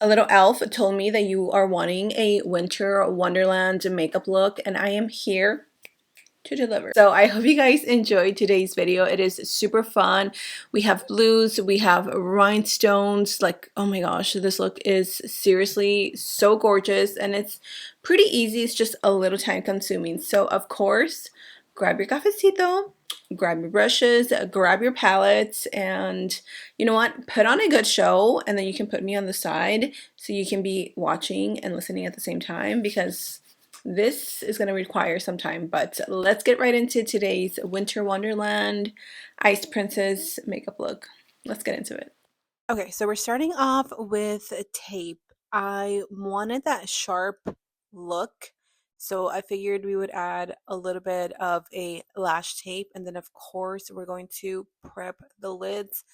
A little elf told me that you are wanting a winter wonderland makeup look, and I am here to deliver. So I hope you guys enjoyed today's video. It is super fun. We have blues, we have rhinestones. Like, oh my gosh, this look is seriously so gorgeous, and it's pretty easy. It's just a little time consuming. So of course, grab your cafecito, grab your brushes, grab your palettes, and you know what, put on a good show, and then you can put me on the side so you can be watching and listening at the same time, because this is going to require some time. But let's get right into today's Winter Wonderland Ice Princess makeup look. Let's get into it. Okay, so we're starting off with a tape. I wanted that sharp look, so I figured we would add a little bit of a lash tape, and then of course we're going to prep the lids.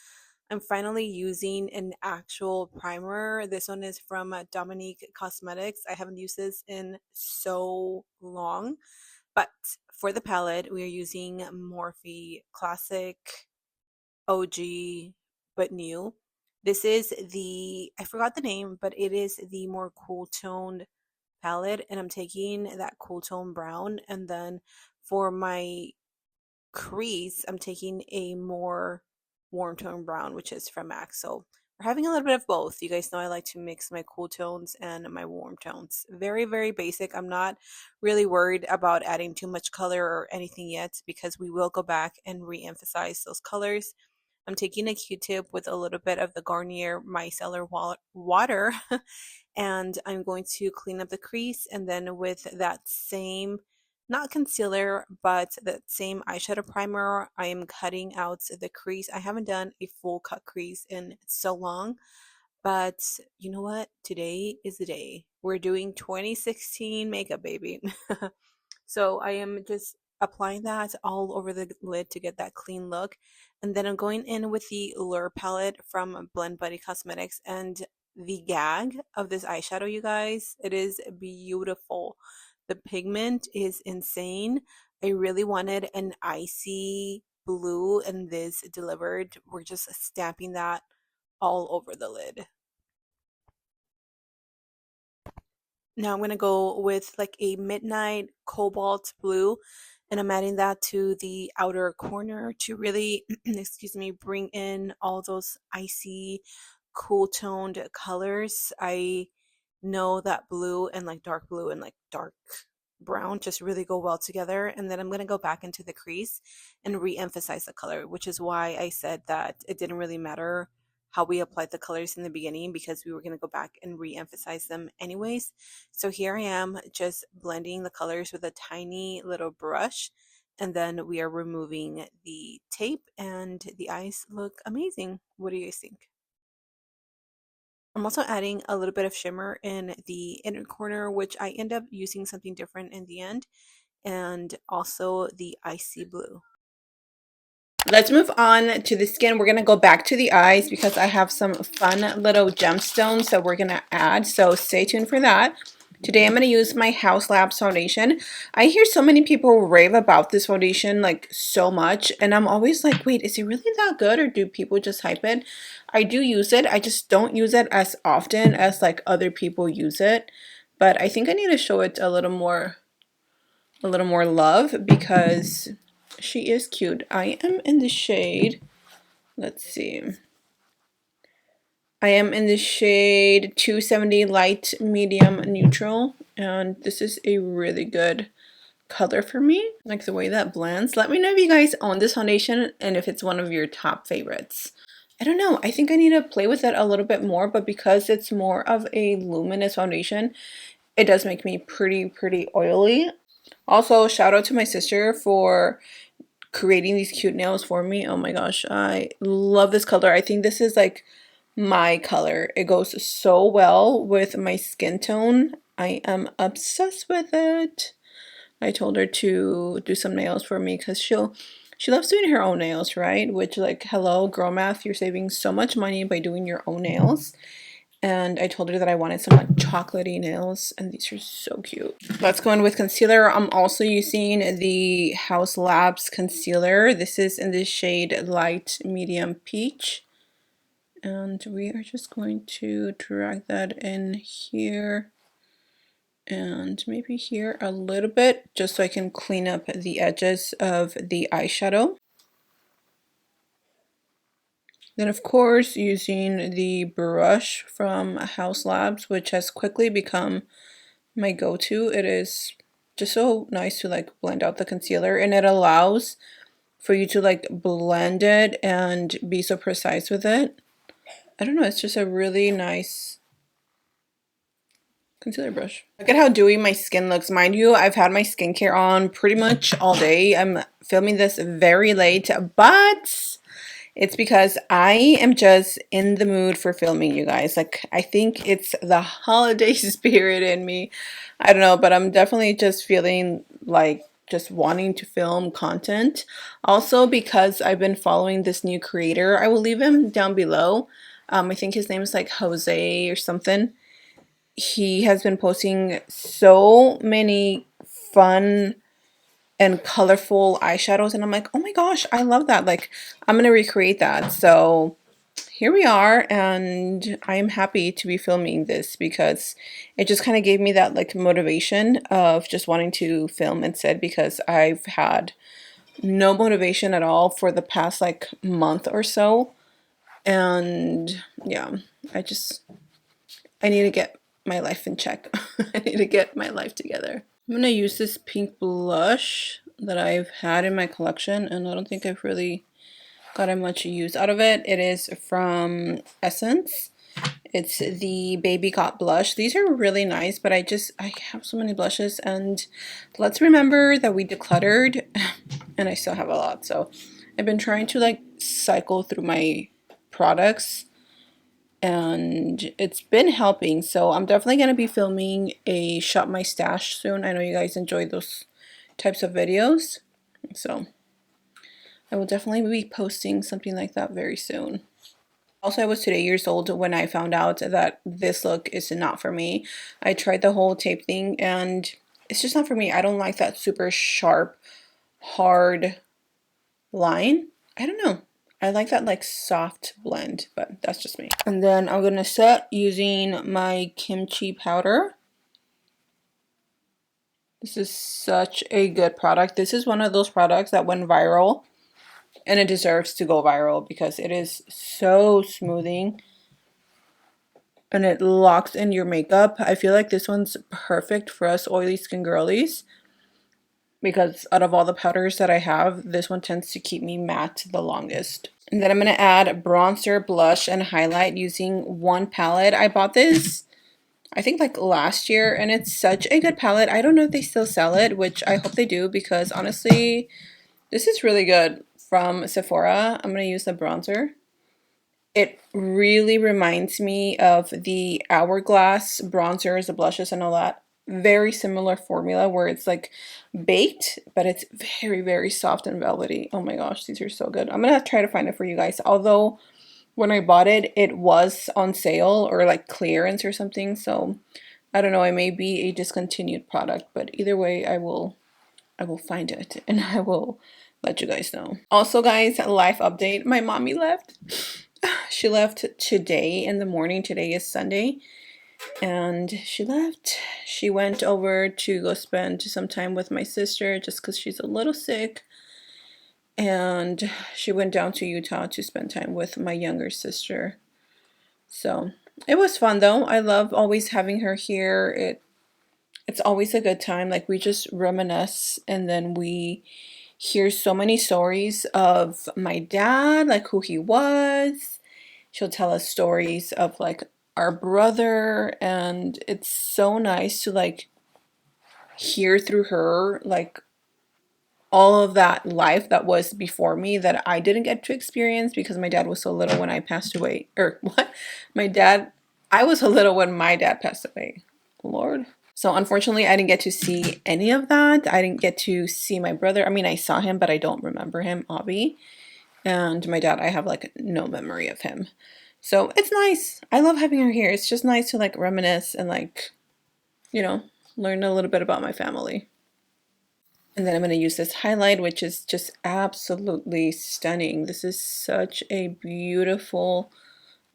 I'm finally using an actual primer. This one is from Domenique Cosmetics. I haven't used this in so long, but for the palette we are using Morphe Classic OG but new. This is the, I forgot the name, but it is the more cool toned palette, and I'm taking that cool tone brown, and then for my crease I'm taking a more warm tone brown, which is from MAC. So we're having a little bit of both. You guys know I like to mix my cool tones and my warm tones. Very, very basic. I'm not really worried about adding too much color or anything yet, because we will go back and re-emphasize those colors. I'm taking a Q-tip with a little bit of the Garnier Micellar water and I'm going to clean up the crease, and then with that same, not concealer, but that same eyeshadow primer, I am cutting out the crease. I haven't done a full cut crease in so long, but you know what? Today is the day. We're doing 2016 makeup, baby. So I am just applying that all over the lid to get that clean look. And then I'm going in with the Lure palette from Blend Buddy Cosmetics, and the gag of this eyeshadow, you guys, it is beautiful. The pigment is insane. I really wanted an icy blue, and this delivered. We're just stamping that all over the lid. Now I'm going to go with like a midnight cobalt blue, and I'm adding that to the outer corner to really, excuse me, bring in all those icy, cool toned colors. I know that blue and like dark blue and like dark brown just really go well together. And then I'm going to go back into the crease and re-emphasize the color, which is why I said that it didn't really matter how we applied the colors in the beginning, because we were going to go back and re-emphasize them anyways. So here I am just blending the colors with a tiny little brush, and then we are removing the tape, and the eyes look amazing. What do you guys think? I'm also adding a little bit of shimmer in the inner corner, which I end up using something different in the end, and also the icy blue. Let's move on to the skin. We're going to go back to the eyes because I have some fun little gemstones that we're going to add. So stay tuned for that. Today I'm going to use my Haus Labs foundation. I hear so many people rave about this foundation like so much, and I'm always like, wait, is it really that good, or do people just hype it? I do use it. I just don't use it as often as like other people use it. But I think I need to show it a little more love, because she is cute. I am in the shade, let's see, I am in the shade 270 light medium neutral, and this is a really good color for me. Like the way that blends. Let me know if you guys own this foundation and if it's one of your top favorites. I don't know, I think I need to play with it a little bit more, but because it's more of a luminous foundation, it does make me pretty oily. Also, shout out to my sister for creating these cute nails for me. Oh my gosh, I love this color. I think this is like my color. It goes so well with my skin tone. I am obsessed with it. I told her to do some nails for me because she loves doing her own nails, right? Which, like, hello, girl math, you're saving so much money by doing your own nails. And I told her that I wanted some like chocolatey nails, and these are so cute. Let's go in with concealer. I'm also using the Haus Labs Concealer. This is in the shade Light Medium Peach. and we are just going to drag that in here and maybe here a little bit, just so I can clean up the edges of the eyeshadow. Then of course using the brush from Haus Labs, which has quickly become my go-to. It is just so nice to like blend out the concealer, and it allows for you to like blend it and be so precise with it. I don't know, it's just a really nice concealer brush. Look at how dewy my skin looks. Mind you, I've had my skincare on pretty much all day. I'm filming this very late, but it's because I am just in the mood for filming, you guys. Like, I think it's the holiday spirit in me. I don't know, but I'm definitely just feeling like just wanting to film content. Also, because I've been following this new creator. I will leave him down below. I think his name is like Jose or something. He has been posting so many fun and colorful eyeshadows, and I'm like, oh my gosh, I love that. Like, I'm gonna recreate that. So here we are, and I am happy to be filming this because it just kind of gave me that like motivation of just wanting to film instead, because I've had no motivation at all for the past like month or so. And yeah, I need to get my life in check. I need to get my life together. I'm gonna use this pink blush that I've had in my collection, and I don't think I've really gotten much use out of it. It is from Essence. It's the Baby Got blush. These are really nice, but I have so many blushes, and let's remember that we decluttered and I still have a lot. So I've been trying to like cycle through my products, and it's been helping. So I'm definitely going to be filming a shop my stash soon. I know you guys enjoy those types of videos, so I will definitely be posting something like that very soon. Also, I was 2 years old when I found out that this look is not for me. I tried the whole tape thing, and it's just not for me. I don't like that super sharp, hard line. I don't know. I like that like soft blend, but that's just me. And then I'm gonna set using my kimchi powder. This is such a good product. This is one of those products that went viral, and it deserves to go viral because it is so smoothing and it locks in your makeup. I feel like this one's perfect for us oily skin girlies, because out of all the powders that I have, this one tends to keep me matte the longest. And then I'm going to add bronzer, blush, and highlight using one palette. I bought this, I think, like last year, and it's such a good palette. I don't know if they still sell it, which I hope they do, because honestly, this is really good. From Sephora, I'm going to use the bronzer. It really reminds me of the Hourglass bronzers, the blushes, and all that. Very similar formula where it's like baked, but it's very, very soft and velvety. Oh my gosh, these are so good. I'm gonna try to find it for you guys. Although when I bought it, it was on sale or like clearance or something. So I don't know, it may be a discontinued product, but either way, I will find it and I will let you guys know. Also, guys, life update. My mommy left. She left today in the morning. Today is Sunday. And she left. She went over to go spend some time with my sister just because she's a little sick. And she went down to Utah to spend time with my younger sister. So it was fun though. I love always having her here. It's always a good time. Like, we just reminisce, and then we hear so many stories of my dad, like who he was. She'll tell us stories of like our brother, and it's so nice to like hear through her like all of that life that was before me that I didn't get to experience because my dad was so little when I passed away. Or what? I was so little when my dad passed away. Lord. So unfortunately, I didn't get to see any of that. I didn't get to see my brother. I mean, I saw him, but I don't remember him, Avi. And my dad, I have like no memory of him. So it's nice. I love having her here. It's just nice to like reminisce and like, you know, learn a little bit about my family. And then I'm going to use this highlight, which is just absolutely stunning. This is such a beautiful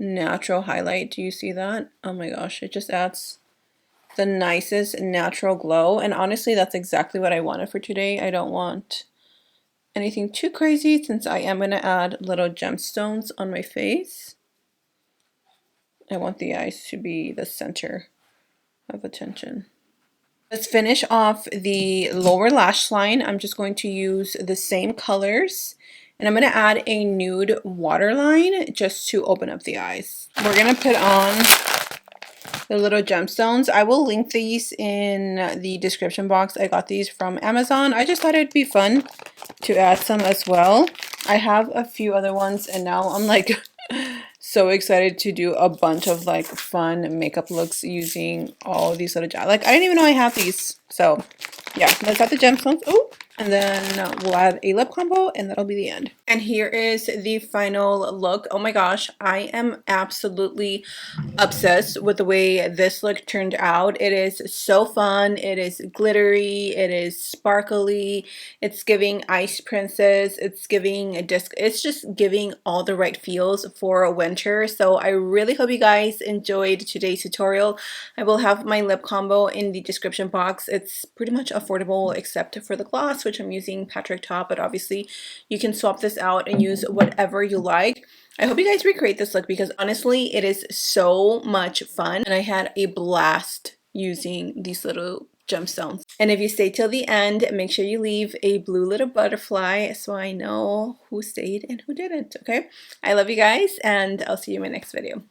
natural highlight. Do you see that? Oh my gosh, it just adds the nicest natural glow. And honestly, that's exactly what I wanted for today. I don't want anything too crazy since I am going to add little gemstones on my face. I want the eyes to be the center of attention. Let's finish off the lower lash line. I'm just going to use the same colors, and I'm going to add a nude waterline just to open up the eyes. We're going to put on the little gemstones. I will link these in the description box. I got these from Amazon. I just thought it'd be fun to add some as well. I have a few other ones, and now I'm like so excited to do a bunch of like fun makeup looks using all these little like I didn't even know I have these. So yeah, let's add the gemstones. Oh, and then we'll add a lip combo, and that'll be the end. And here is the final look. Oh my gosh, I am absolutely obsessed with the way this look turned out. It is so fun. It is glittery. It is sparkly. It's giving Ice Princess. It's giving a disc. It's just giving all the right feels for winter. So I really hope you guys enjoyed today's tutorial. I will have my lip combo in the description box. It's pretty much affordable except for the gloss, which I'm using Patrick Top, but obviously you can swap this out and use whatever you like. I hope you guys recreate this look because honestly it is so much fun, and I had a blast using these little gemstones. And if you stay till the end, make sure you leave a blue little butterfly so I know who stayed and who didn't. Okay, I love you guys, and I'll see you in my next video.